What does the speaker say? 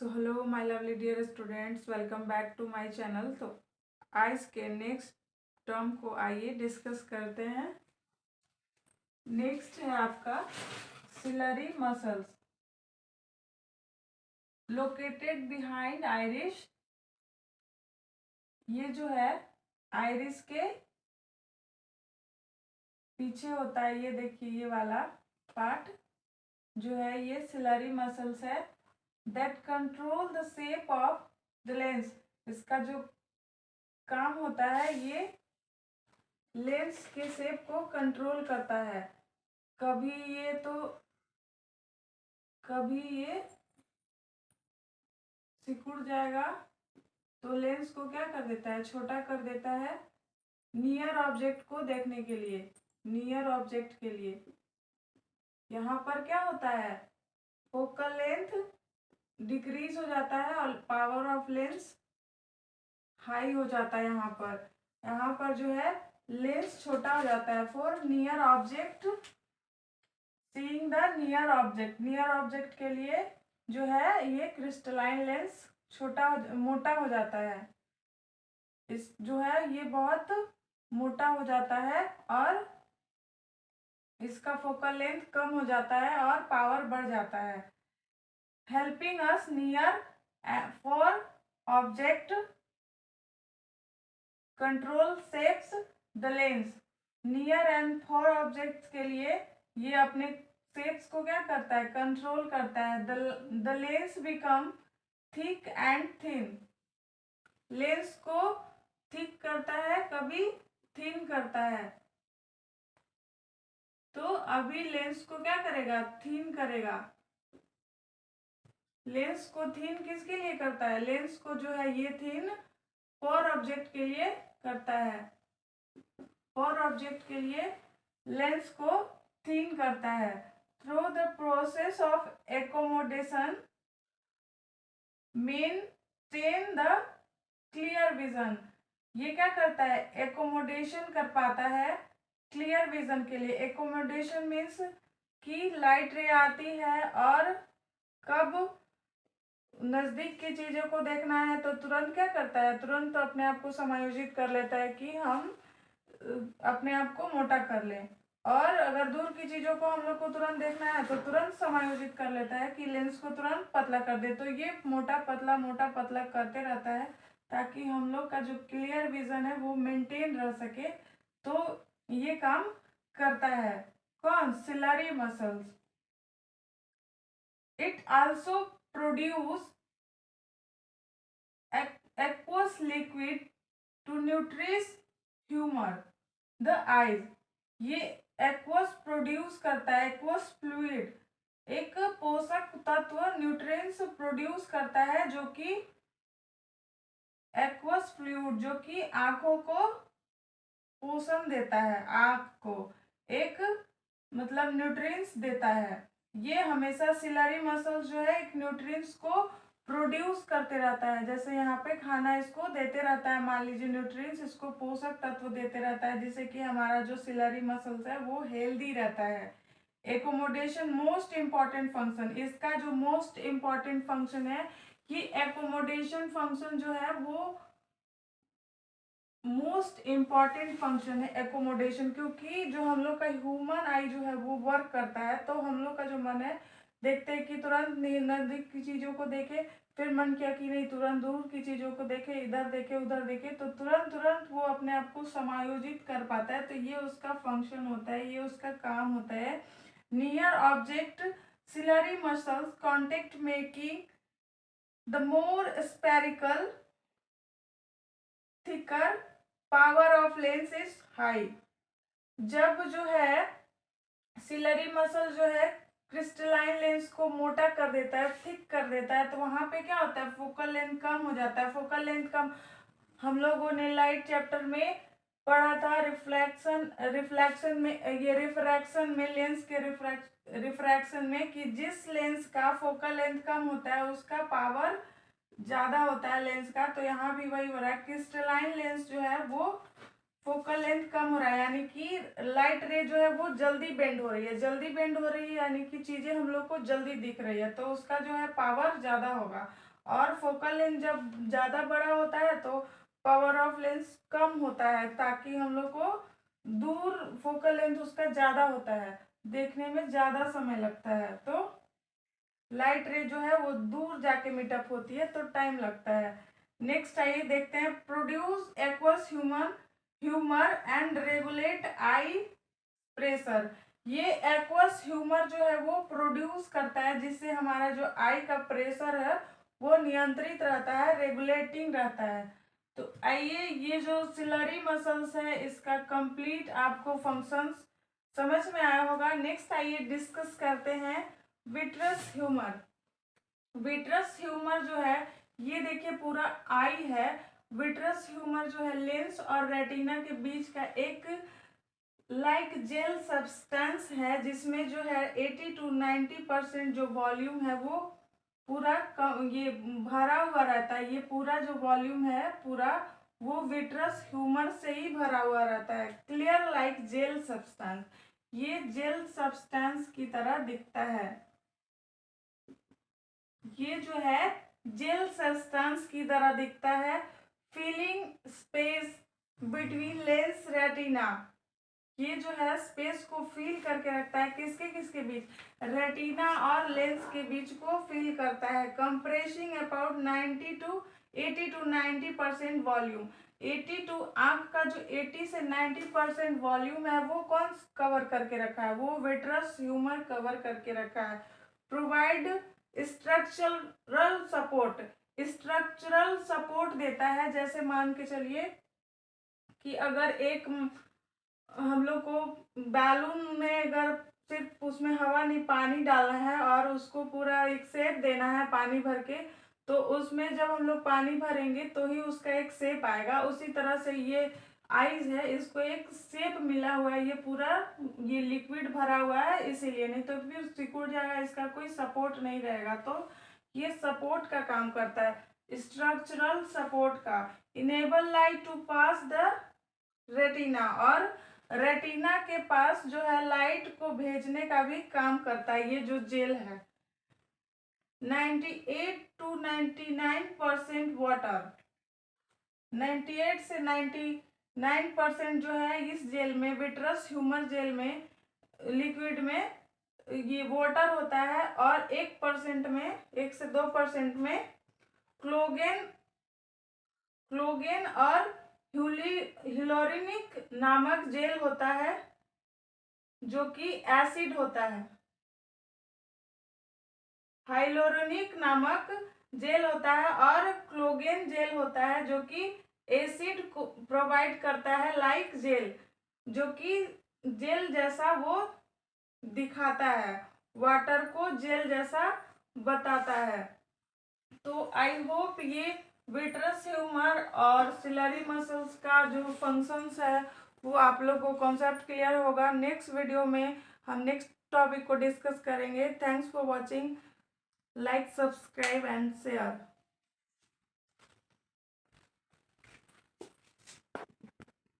So hello my lovely dear students, welcome back to my channel. तो आज के next term को आइए डिस्कस करते हैं। नेक्स्ट है आपका ciliary muscles located behind iris. ये जो है आइरिस के पीछे होता है। ये देखिए, ये वाला पार्ट जो है ये सिलरी मसल्स है that control the shape of the lens. इसका जो काम होता है ये लेंस के शेप को कंट्रोल करता है। कभी ये सिकुड़ जाएगा तो लेंस को क्या कर देता है, छोटा कर देता है नियर ऑब्जेक्ट को देखने के लिए। नियर ऑब्जेक्ट के लिए यहाँ पर क्या होता है, फोकल लेंथ डिक्रीज हो जाता है और पावर ऑफ लेंस हाई हो जाता है। यहाँ पर जो है लेंस छोटा हो जाता है for near object, seeing the near object. Near object के लिए जो है ये क्रिस्टलाइन लेंस मोटा हो जाता है। इस जो है ये बहुत मोटा हो जाता है और इसका फोकल लेंथ कम हो जाता है और पावर बढ़ जाता है। Helping us near for object control shapes the lens. Near and for objects के लिए ये अपने शेप्स को क्या करता है, कंट्रोल करता है। The lens become thick and thin. Lens को थिक करता है, कभी थिन करता है। तो अभी लेंस को क्या करेगा, थिन करेगा। लेंस को थिन किसके लिए करता है, लेंस को जो है ये थिन फॉर ऑब्जेक्ट के लिए करता है। फॉर ऑब्जेक्ट के लिए लेंस को थिन करता है। Through the process of accommodation maintain the clear vision. ये क्या करता है, एकोमोडेशन कर पाता है क्लियर विजन के लिए। एकोमोडेशन मीन्स कि लाइट रे आती है और कब नजदीक की चीजों को देखना है तो तुरंत क्या करता है, तुरंत अपने आप को समायोजित कर लेता है कि हम अपने आप को मोटा कर लें। और अगर दूर की चीजों को हम लोग को तुरंत देखना है तो तुरंत समायोजित कर लेता है कि लेंस को तुरंत पतला कर दे। तो ये मोटा पतला करते रहता है ताकि हम लोग का जो क्लियर विजन है वो मेंटेन रह सके। तो ये काम करता है कौन, ciliary muscles. It also produce aqueous liquid to nourish humor the eyes। ये एक्वस प्रोड्यूस करता है, एक्वस फ्लूइड एक पोषक तत्व न्यूट्रिएंट्स प्रोड्यूस करता है जो कि एक्वस फ्लूइड जो कि आंखों को पोषण देता है, आंख को एक मतलब न्यूट्रिएंट्स देता है। ये हमेशा सिलरी मसल्स जो है एक न्यूट्रिएंट्स को प्रोड्यूस करते रहता है। जैसे यहाँ पे खाना इसको देते रहता है, मान लीजिए न्यूट्रिएंट्स इसको पोषक तत्व देते रहता है जिससे कि हमारा जो सिलरी मसल्स है वो हेल्दी रहता है। एकोमोडेशन मोस्ट इम्पॉर्टेंट फंक्शन, इसका जो मोस्ट इम्पॉर्टेंट फंक्शन है कि एकोमोडेशन फंक्शन जो है वो मोस्ट इम्पॉर्टेंट फंक्शन है एकोमोडेशन। क्योंकि जो हम लोग का ह्यूमन आई जो है वो वर्क करता है, तो हम लोग का जो मन है देखते हैं कि तुरंत नजदीक की चीजों को देखे, फिर मन किया कि नहीं तुरंत दूर की चीजों को देखे, इधर देखे उधर देखे, तो तुरंत वो अपने आप को समायोजित कर पाता है। तो ये उसका फंक्शन होता है, ये उसका काम होता है। Near object ciliary muscles contract making the more spherical thicker power of lens is high. जब जो है सिलरी मसल जो है क्रिस्टलाइन लेंस को मोटा कर देता है, थिक कर देता है, तो वहां पे क्या होता है, फोकल लेंथ कम हो जाता है। फोकल लेंथ कम हम लोगों ने लाइट चैप्टर में पढ़ा था, रिफ्लेक्शन में लेंस के रिफ्रैक्शन में कि जिस लेंस का फोकल लेंथ कम होता है उसका पावर ज्यादा होता है लेंस का। तो यहाँ भी वही हो रहा है, क्रिस्टलाइन लेंस जो है वो फोकल लेंथ कम हो रहा है, यानी कि लाइट रे जो है वो जल्दी बेंड हो रही है, यानी कि चीजें हम लोग को जल्दी दिख रही है, तो उसका जो है पावर ज्यादा होगा। और फोकल लेंथ जब ज़्यादा बड़ा होता है तो पावर ऑफ लेंस कम होता है, ताकि हम लोग को दूर फोकल लेंथ उसका ज़्यादा होता है, देखने में ज़्यादा समय लगता है, तो लाइट रे जो है वो दूर जाके मीटअप होती है तो टाइम लगता है। नेक्स्ट आइए देखते हैं, produce aqueous humour and regulate I pressure. ये एक्वस ह्यूमर जो है वो प्रोड्यूस करता है, जिससे हमारा जो आई का प्रेशर है वो नियंत्रित रहता है, रेगुलेटिंग रहता है। तो आइए, ये जो सिलरी मसल्स है इसका कंप्लीट आपको फंक्शंस समझ में आया होगा। नेक्स्ट आइए डिस्कस करते हैं विट्रस ह्यूमर। विट्रस ह्यूमर जो है, ये देखिए पूरा आई है। विट्रस ह्यूमर जो है लेंस और रेटिना के बीच का एक लाइक जेल सब्सटेंस है, जिसमें जो है 80 to 90% जो वॉल्यूम है वो पूरा ये भरा हुआ रहता है। ये पूरा जो वॉल्यूम है पूरा वो विट्रस ह्यूमर से ही भरा हुआ रहता है। क्लियर लाइक जेल सब्सटेंस, ये जेल सब्सटेंस की तरह दिखता है। ये जो है जेल सब्सटेंस की तरह दिखता है। Filling space between lens retina, ये जो है स्पेस को फिल करके रखता है, किसके किसके बीच, रेटिना और लेंस के बीच को फिल करता है। Compressing about 80 to 90% volume. 80 to आंख का जो 80 से 90% वॉल्यूम है वो कौन कवर करके रखा है, वो विट्रस ह्यूमर कवर करके रखा है। Provide structural support, structural support देता है। जैसे मान के चलिए कि अगर एक हम लोग को बैलून में अगर सिर्फ उसमें हवा नहीं पानी डालना है और उसको पूरा एक शेप देना है पानी भर के, तो उसमें जब हम लोग पानी भरेंगे तो ही उसका एक शेप आएगा। उसी तरह से ये आईज है, इसको एक शेप मिला हुआ है, ये पूरा ये लिक्विड भरा हुआ है इसीलिए, नहीं तो फिर सिकुड़ जाएगा, इसका कोई सपोर्ट नहीं रहेगा। तो ये सपोर्ट का काम करता है, स्ट्रक्चरल सपोर्ट का। Enable light to pass the retina, और रेटिना के पास जो है लाइट को भेजने का भी काम करता है ये जो जेल है। 98 to 99% वाटर, 98 से 99% जो है इस जेल में, विट्रस ह्यूमर जेल में, लिक्विड में ये वाटर होता है, और 1% में, 1 से 2% में क्लोगेन और हिलोरिनिक नामक जेल होता है, जो कि एसिड होता है। हाइलोरोनिक नामक जेल होता है और क्लोगेन जेल होता है, जो कि एसिड को प्रोवाइड करता है, लाइक जेल, जो कि जेल जैसा वो दिखाता है, वाटर को जेल जैसा बताता है। तो आई होप ये विट्रस ह्यूमर और सिलरी मसल्स का जो फंक्शंस है वो आप लोग को कॉन्सेप्ट क्लियर होगा। नेक्स्ट वीडियो में हम नेक्स्ट टॉपिक को डिस्कस करेंगे। Thanks for watching, like, subscribe and share.